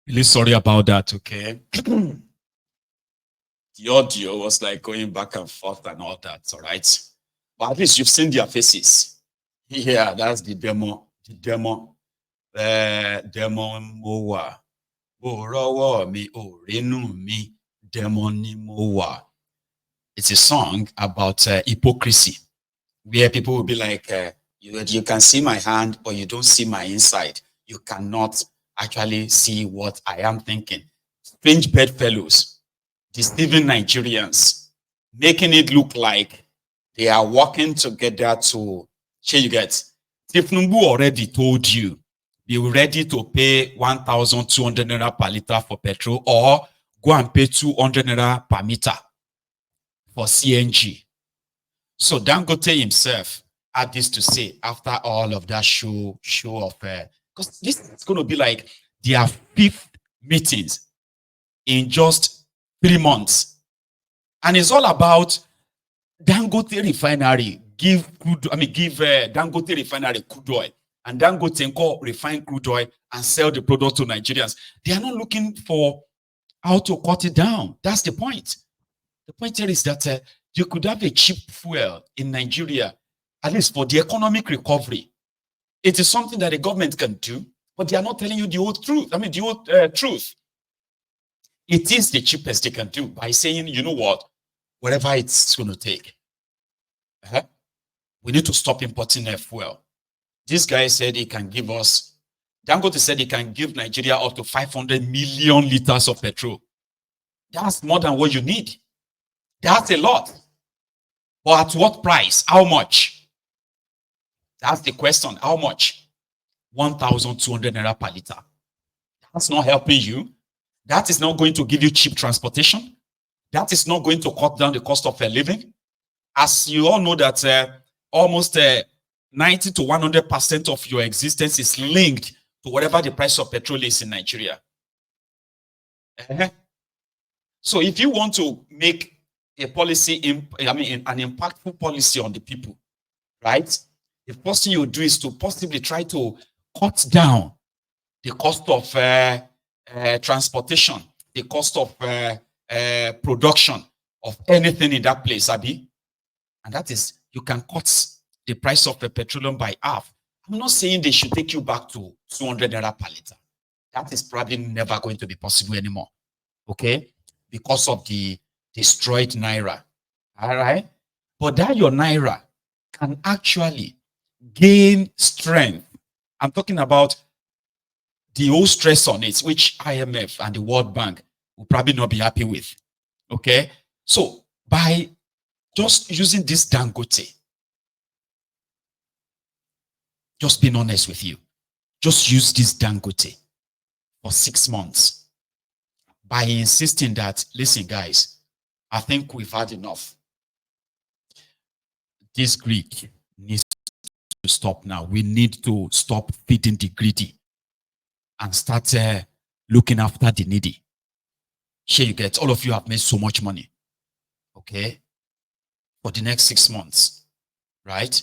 Really sorry about that, okay? The audio was like going back and forth and all that, all right? But at least you've seen their faces. Yeah, that's the demo. The demo. Demo mowa. Borowo mi orenu mi. Demo ni mowa. It's a song about hypocrisy, where people will be like, you can see my hand, but you don't see my inside. You cannot actually see what I am thinking. Strange bedfellows, deceiving Nigerians, making it look like they are working together to share you get. Tinubu already told you, be ready to pay 1,200 naira per liter for petrol, or go and pay 200 naira per meter for CNG. So Dangote himself had this to say after all of that show of, because this is going to be like their 5th meetings in just 3 months. And it's all about Dangote refinery, give Dangote refinery crude oil, and Dangote refine crude oil and sell the product to Nigerians. They are not looking for how to cut it down. That's the point. The point here is that you could have a cheap fuel in Nigeria, at least for the economic recovery. It is something that the government can do, but they are not telling you the whole truth. The whole truth. It is the cheapest they can do by saying, you know what, whatever it's going to take. We need to stop importing fuel. This guy said he can give us, Dangote said he can give Nigeria up to 500 million liters of petrol. That's more than what you need. That's a lot. But at what price? How much? That's the question. How much? 1,200 naira per liter. That's not helping you. That is not going to give you cheap transportation. That is not going to cut down the cost of living. As you all know that almost 90 to 100% of your existence is linked to whatever the price of petrol is in Nigeria. So if you want to make a policy, an impactful policy on the people, right? The first thing you do is to possibly try to cut down the cost of transportation, the cost of production of anything in that place, Abi. And that is, you can cut the price of the petroleum by half. I'm not saying they should take you back to 200 naira per liter. That is probably never going to be possible anymore, okay? Because of the destroyed Naira, all right? But that your Naira can actually gain strength. I'm talking about the whole stress on it, which IMF and the World Bank will probably not be happy with, okay? So by just using this Dangote, just being honest with you, just use this Dangote for 6 months by insisting that, listen, guys, I think we've had enough. This greed needs to stop now. We need to stop feeding the greedy and start looking after the needy. Here you get, all of you have made so much money, okay, for the next 6 months, right?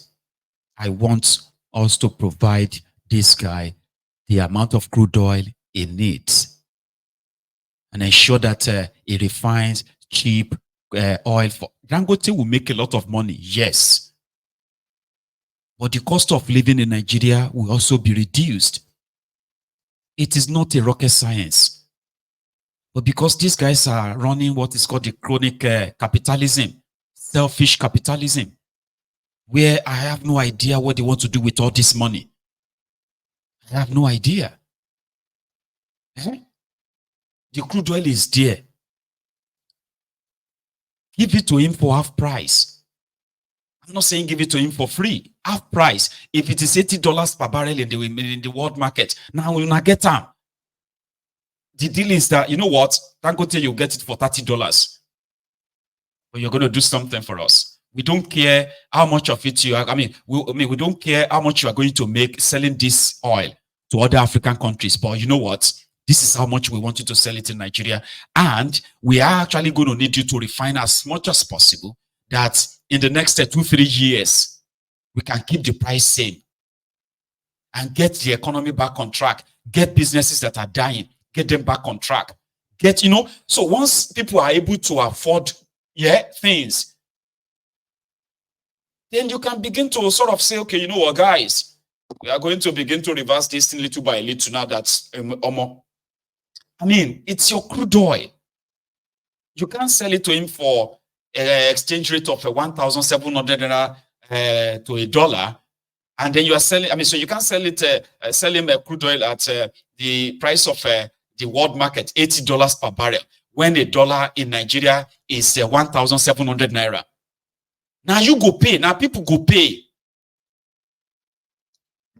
I want us to provide this guy the amount of crude oil he needs and ensure that he refines cheap oil. For Dangote will make a lot of money, yes, but the cost of living in Nigeria will also be reduced. It is not a rocket science, but because these guys are running what is called the chronic capitalism, selfish capitalism, where I have no idea what they want to do with all this money. I have no idea. The crude oil is there. Give it to him for half price. I'm not saying give it to him for free. Half price. If it is $80 per barrel in the world market, now we'll not get them. The deal is that, you know what? Dangote, you'll get it for $30. But you're going to do something for us. We don't care how much of it you are. We don't care how much you are going to make selling this oil to other African countries. But you know what? This is how much we want you to sell it in Nigeria. And we are actually going to need you to refine as much as possible that in the next 2-3 years, we can keep the price same and get the economy back on track, get businesses that are dying, get them back on track. So once people are able to afford things, then you can begin to sort of say, okay, you know what, guys, we are going to begin to reverse this thing little by little now. That's it's your crude oil. You can't sell it to him for exchange rate of 1,700 naira to $1, and then you are selling. So you can't sell him a crude oil at the price of the world market, $80 per barrel, when $1 in Nigeria is 1,700 naira. Now you go pay. Now people go pay.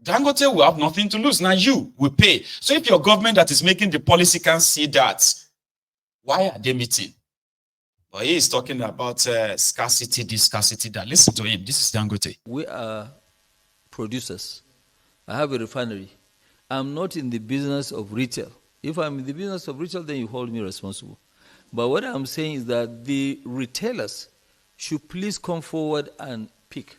Dangote will have nothing to lose. Now you will pay. So if your government that is making the policy can see that, why are they meeting? But he is talking about scarcity, this scarcity, that. Listen to him. This is Dangote. We are producers. I have a refinery. I'm not in the business of retail. If I'm in the business of retail, then you hold me responsible. But what I'm saying is that the retailers should please come forward and pick.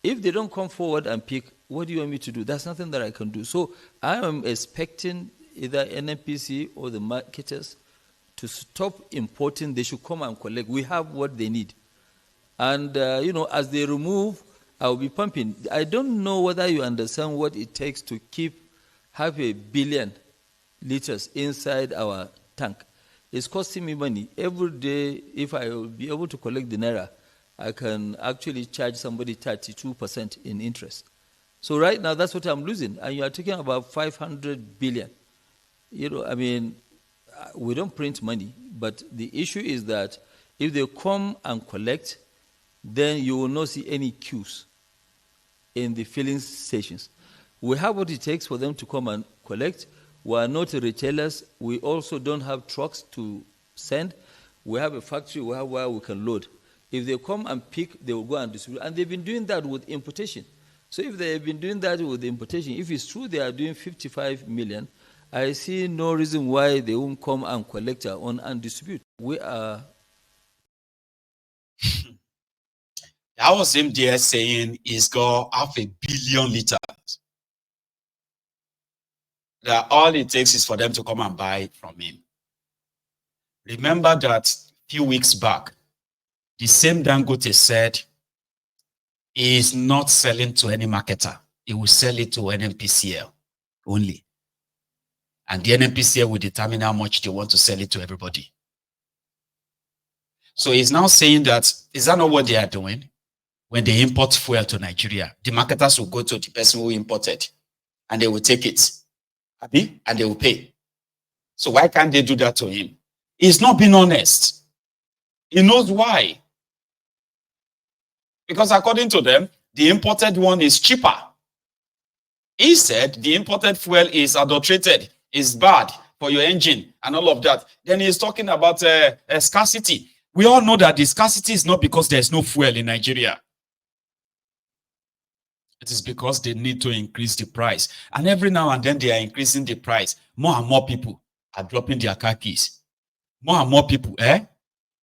If they don't come forward and pick, what do you want me to do? There's nothing that I can do. So I am expecting either NNPC or the marketers to stop importing. They should come and collect. We have what they need. And, as they remove, I'll be pumping. I don't know whether you understand what it takes to keep 500 million liters inside our tank. It's costing me money. Every day, if I will be able to collect the Naira, I can actually charge somebody 32% in interest. So right now, that's what I'm losing. And you are talking about 500 billion. We don't print money, but the issue is that if they come and collect, then you will not see any queues in the filling stations. We have what it takes for them to come and collect. We are not retailers. We also don't have trucks to send. We have a factory. We have where we can load. If they come and pick, they will go and distribute. And they've been doing that with importation. So if they have been doing that with importation, if it's true they are doing 55 million, I see no reason why they won't come and collect our own and distribute. We are... That was him there saying he's got 500 billion liters. That all it takes is for them to come and buy from him. Remember that a few weeks back, the same Dangote said he is not selling to any marketer. He will sell it to NNPCL only. And the NNPCL will determine how much they want to sell it to everybody. So he's now saying that, is that not what they are doing? When they import fuel to Nigeria, the marketers will go to the person who imported and they will take it. And they will pay. So why can't they do that to him? He's not being honest. He knows why. Because according to them, the imported one is cheaper. He said the imported fuel is adulterated, is bad for your engine and all of that. Then he's talking about scarcity. We all know that the scarcity is not because there's no fuel in Nigeria. It is because they need to increase the price. And every now and then they are increasing the price. More and more people are dropping their car keys. More and more people are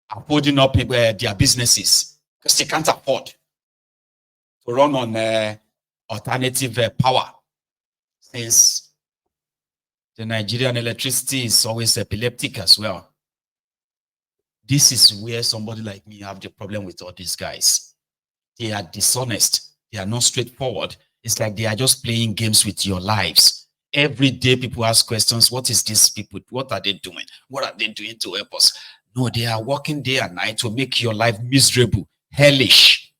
holding up their businesses because they can't afford to run on alternative power. Since the Nigerian electricity is always epileptic as well. This is where somebody like me have the problem with all these guys. They are dishonest. They are not straightforward. It's like they are just playing games with your lives. Every day people ask questions. What is this people? What are they doing? What are they doing to help us? No, they are working day and night to make your life miserable, hellish.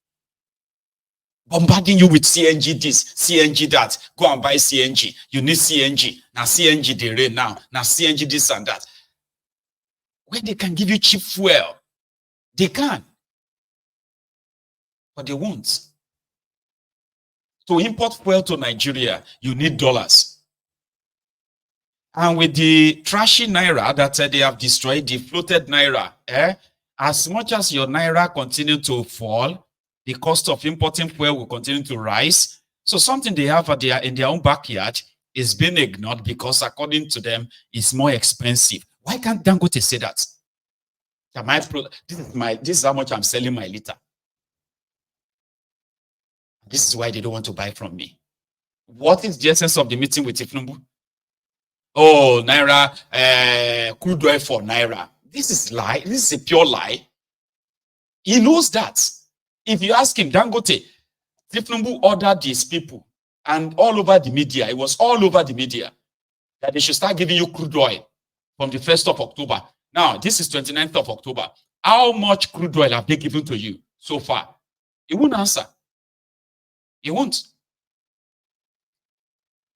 Bombarding you with CNG this, CNG that. Go and buy CNG. You need CNG. Now CNG they rain now. Now CNG this and that. When they can give you cheap fuel, they can. But they won't. To import fuel to Nigeria, you need dollars. And with the trashy Naira that they have destroyed, the floated Naira, as much as your Naira continue to fall, the cost of importing fuel will continue to rise. So something they have in their own backyard is being ignored because according to them, it's more expensive. Why can't Dangote say that? This is how much I'm selling my liter. This is why they don't want to buy from me. What is the essence of the meeting with Tinubu? Oh, Naira, crude oil for Naira. This is lie. This is a pure lie. He knows that. If you ask him, Dangote, Tinubu ordered these people, and all over the media, it was all over the media, that they should start giving you crude oil from the 1st of October. Now, this is 29th of October. How much crude oil have they given to you so far? He won't answer. He won't.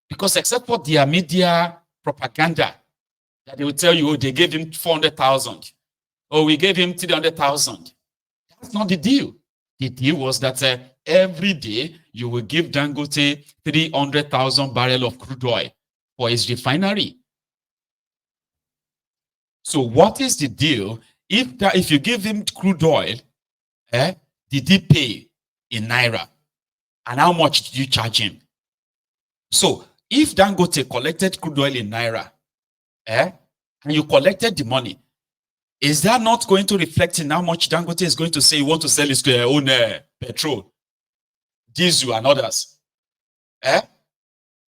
Because except for their media propaganda, that they will tell you, oh, they gave him 400,000. Oh, we gave him 300,000. That's not the deal. The deal was that every day you will give Dangote 300,000 barrels of crude oil for his refinery. So what is the deal? If you give him crude oil, did he pay in Naira? And how much did you charge him? So if Dangote collected crude oil in Naira, and you collected the money, is that not going to reflect in how much Dangote is going to say he wants to sell his own petrol, diesel, and others?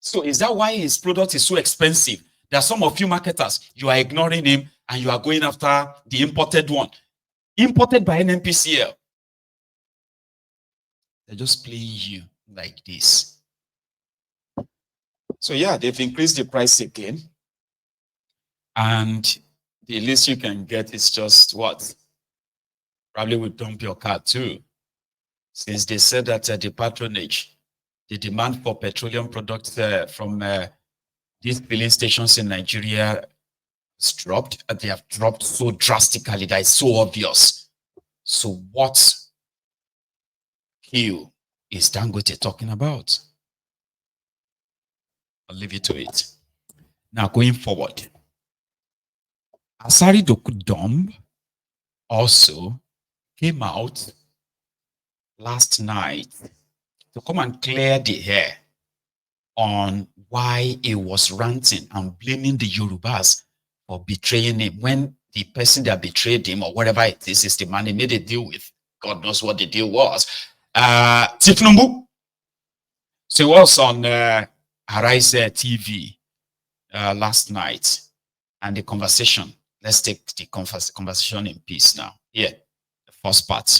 So is that why his product is so expensive? There are some of you marketers, you are ignoring him and you are going after the imported one. Imported by NNPCL. They're just playing you like this. So yeah, they've increased the price again. And the least you can get is just what? Probably will dump your car too. Since they said that the patronage, the demand for petroleum products from these filling stations in Nigeria has dropped. They have dropped so drastically that it's so obvious. So what hue is Dangote talking about? I'll leave you to it. Now, going forward, Asari Dokudom also came out last night to come and clear the air on why he was ranting and blaming the Yorubas for betraying him, when the person that betrayed him or whatever it is the man he made a deal with. God knows what the deal was. Tinubu. So he was on Arise TV last night, and the conversation. Let's take the conversation in peace now. Here, the first part.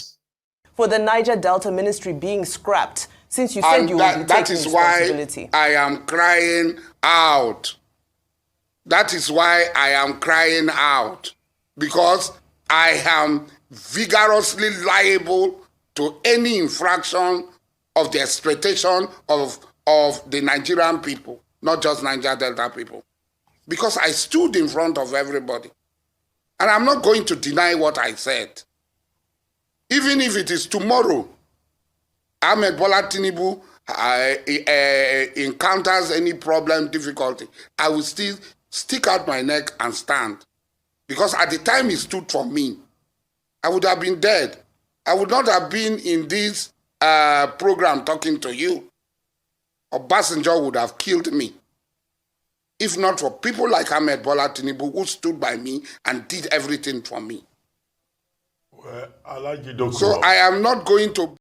For the Niger Delta Ministry being scrapped, since you said you would be taking responsibility. That is why I am crying out. That is why I am crying out. Because I am vigorously liable to any infraction of the exploitation of the Nigerian people, not just Niger Delta people. Because I stood in front of everybody. And I'm not going to deny what I said. Even if it is tomorrow, Ahmed Bola Tinubu encounters any problem, difficulty, I will still stick out my neck and stand. Because at the time he stood for me, I would have been dead. I would not have been in this program talking to you. Obasanjo would have killed me. If not for people like Ahmed Bola Tinubu who stood by me and did everything for me. Well, so I am not going to...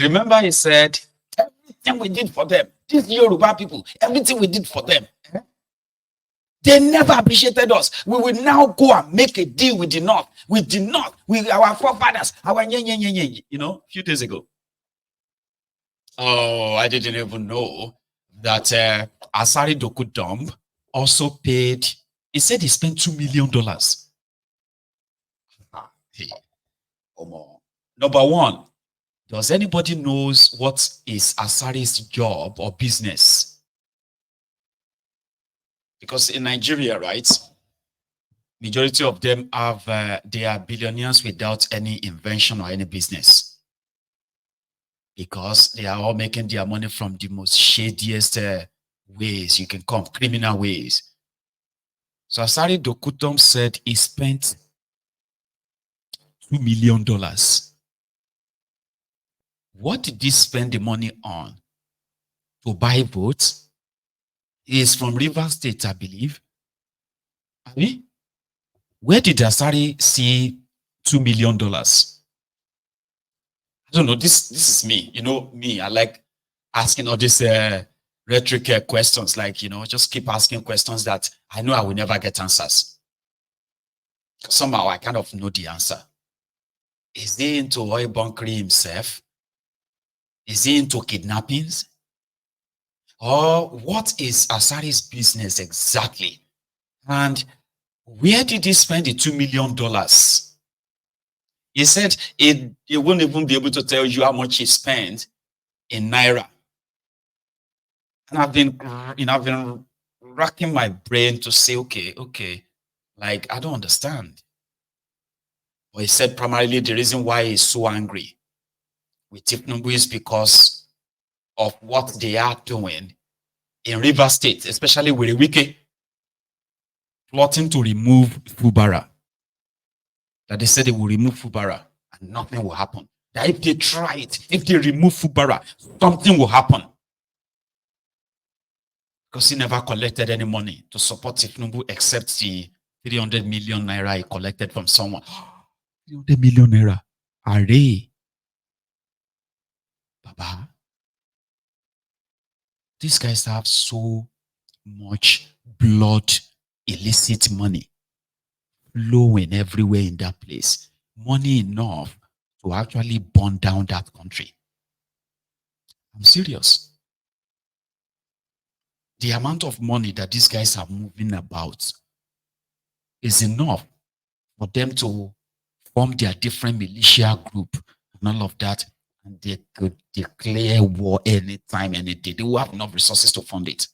Remember he said, everything we did for them, these Yoruba people, everything we did for them, they never appreciated us. We will now go and make a deal with the North. With the North, with our forefathers, you know, a few days ago. Oh, I didn't even know that Asari Dokudom also paid. He said he spent $2 million. Hey, number one, does anybody knows what is Asari's job or business? Because in Nigeria, right, majority of them have they are billionaires without any invention or any business. Because they are all making their money from the most shadiest ways you can come, criminal ways. So Asari Dokutom said he spent $2 million. What did he spend the money on? To buy votes? He is from Rivers State, I believe. Where did Asari see $2 million? I don't know. This is me. You know me. I like asking all these rhetoric questions, like, just keep asking questions that I know I will never get answers. Somehow I kind of know the answer. Is he into oil bunkering himself? Is he into kidnappings? Or what is Asari's business exactly? And where did he spend the $2 million? He said he wouldn't even be able to tell you how much he spent in Naira. And I've been racking my brain to say, okay, like, I don't understand. But he said primarily the reason why he's so angry with Tinubu is because of what they are doing in Rivers State, especially with Wike plotting to remove Fubara. That they said they will remove Fubara and nothing will happen. That if they try it, if they remove Fubara, something will happen. Because he never collected any money to support Tinubu except the 300 million naira he collected from someone. 300 million naira. Are Baba, these guys have so much blood, illicit money flowing everywhere in that place. Money enough to actually burn down that country. I'm serious. The amount of money that these guys are moving about is enough for them to form their different militia group and all of that, and they could declare war anytime, any day. They will have enough resources to fund it.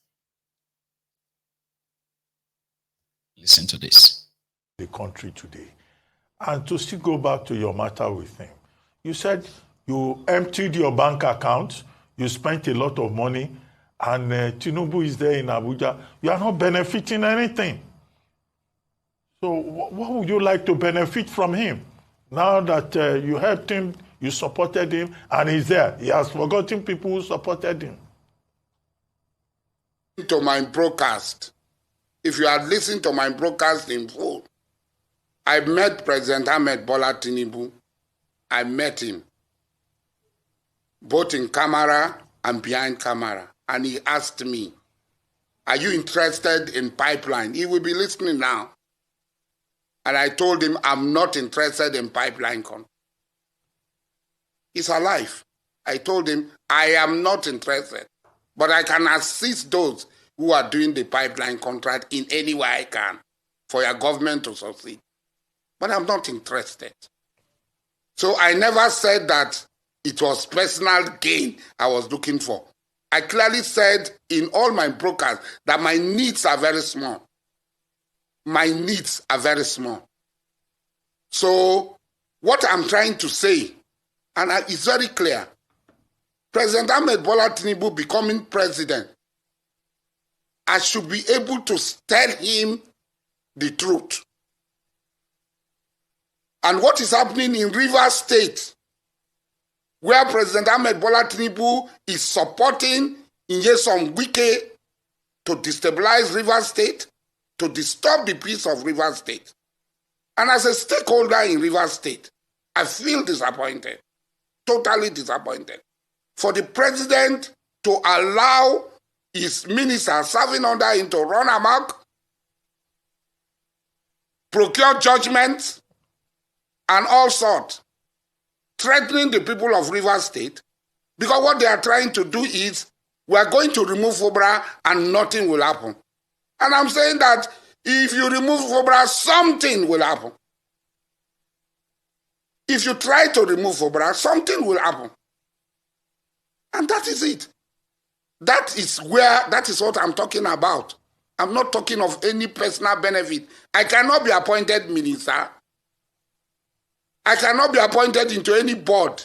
Listen to this. The country today. And to still go back to your matter with him, you said you emptied your bank account, you spent a lot of money, and Tinubu is there in Abuja. You are not benefiting anything. So what would you like to benefit from him? Now that you helped him, you supported him, and he's there. He has forgotten people who supported him. To my broadcast, if you had listened to my broadcast in full, I met President Ahmed Bola Tinubu. I met him, both in camera and behind camera. And he asked me, are you interested in pipeline? He will be listening now. And I told him, I'm not interested in pipeline. He's alive. I told him, I am not interested. But I can assist those who are doing the pipeline contract in any way I can for your government to succeed. But I'm not interested. So I never said that it was personal gain I was looking for. I clearly said in all my broadcasts that my needs are very small. My needs are very small. So what I'm trying to say, and it's very clear, President Ahmed Bola Tinubu becoming president, I should be able to tell him the truth. And what is happening in Rivers State, where President Ahmed Bola Tinubu is supporting Nyesom Wike to destabilize Rivers State, to disturb the peace of Rivers State. And as a stakeholder in Rivers State, I feel disappointed, totally disappointed, for the president to allow his minister serving under him to run amok, procure judgments, and all sorts, threatening the people of Rivers State, because what they are trying to do is, we are going to remove FOBRA and nothing will happen. And I'm saying that if you remove FOBRA, something will happen. If you try to remove FOBRA, something will happen. And that is it. That is what I'm talking about. I'm not talking of any personal benefit. I cannot be appointed minister. I cannot be appointed into any board.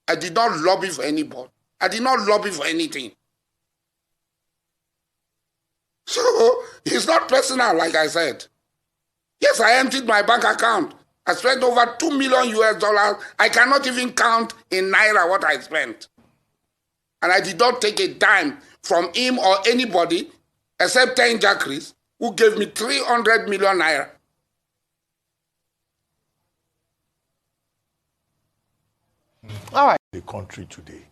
I did not lobby for any board. I did not lobby for anything. So it's not personal, like I said. Yes, I emptied my bank account. I spent over $2 million US. I cannot even count in Naira what I spent. And I did not take a dime from him or anybody except 10 Jackeries who gave me 300 million Naira. All right. The country today.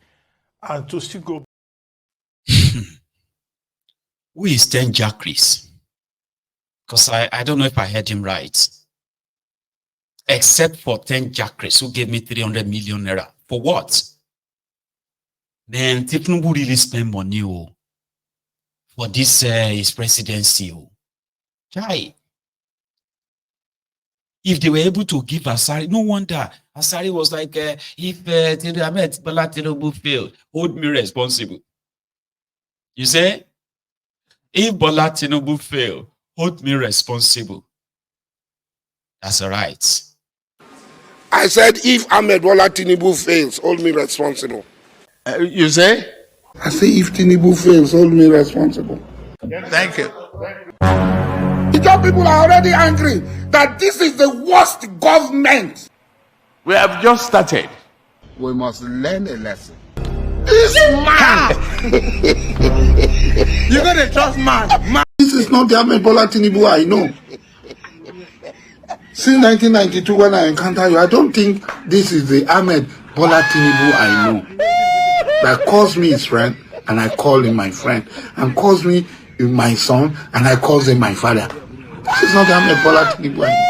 And to still go Who is 10 Jackeries? Because I don't know if I heard him right. Except for 10 Jackeries who gave me 300 million naira. For what? Then Tinubu really spend money for this his presidency. Chai. If they were able to give Asari, no wonder Asari was like, if Bola Tinubu failed, hold me responsible. You say, if Bola Tinubu failed, hold me responsible. That's all right. I said, if Ahmed Bola Tinubu fails, hold me responsible. You say? I say, if Tinubu fails, hold me responsible. Thank you. The job people are already angry that this is the worst government. We have just started. We must learn a lesson. This man! You're going to trust man. This is not the Ahmed Bola Tinubu I know. Since 1992, when I encounter you, I don't think this is the Ahmed Bola Tinubu I know. That calls me his friend, and I call him my friend, and calls me my son, and I call him my father. This is not the Ahmed Bola Tinubu I know.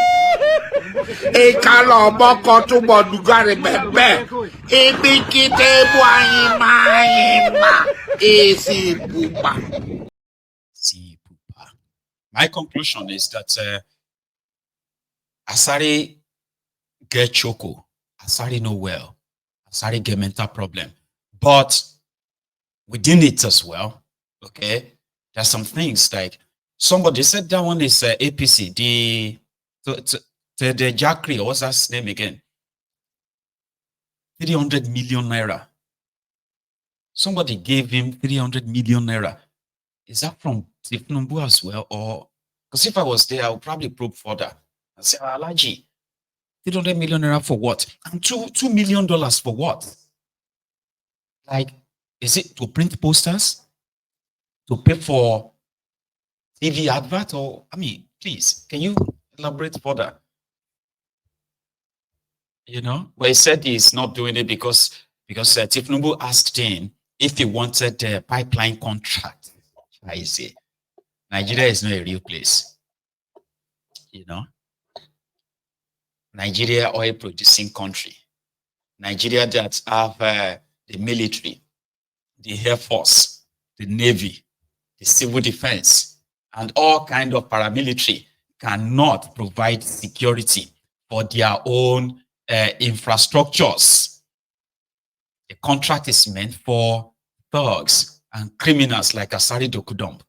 My conclusion is that Asari get choco, Asari know well, Asari get mental problem, but within it as well, okay, there's some things like somebody said that one is APC, the Jackery, what's that name again? 300 million naira. Somebody gave him 300 million naira. Is that from Tinubu as well? Or because if I was there, I would probably probe further and say, Alaji, 300 million naira for what? And $2 million for what? Like, is it to print posters? To pay for TV advert? Or, I mean, please, can you elaborate further? You know, well, he said he's not doing it because Tinubu asked him if he wanted a pipeline contract. I say, Nigeria is not a real place. You know, Nigeria, oil producing country. Nigeria that have the military, the Air Force, the Navy, the civil defense, and all kind of paramilitary cannot provide security for their own infrastructures. The contract is meant for thugs and criminals like Asari Dokudump.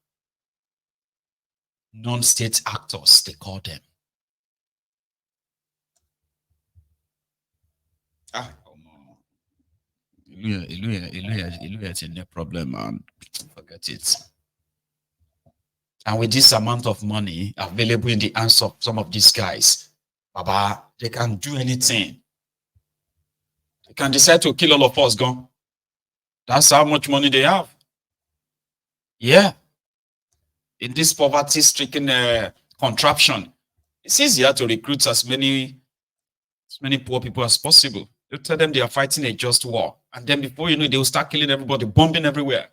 Non-state actors, they call them. It's a problem, man. Forget it. And with this amount of money available in the hands of some of these guys, Baba, they can do anything. They can decide to kill all of us, gone. That's how much money they have. Yeah. In this poverty-stricken contraption, it's easier to recruit as many poor people as possible. You tell them they are fighting a just war. And then before you know it, they will start killing everybody, bombing everywhere.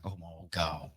Oh my God.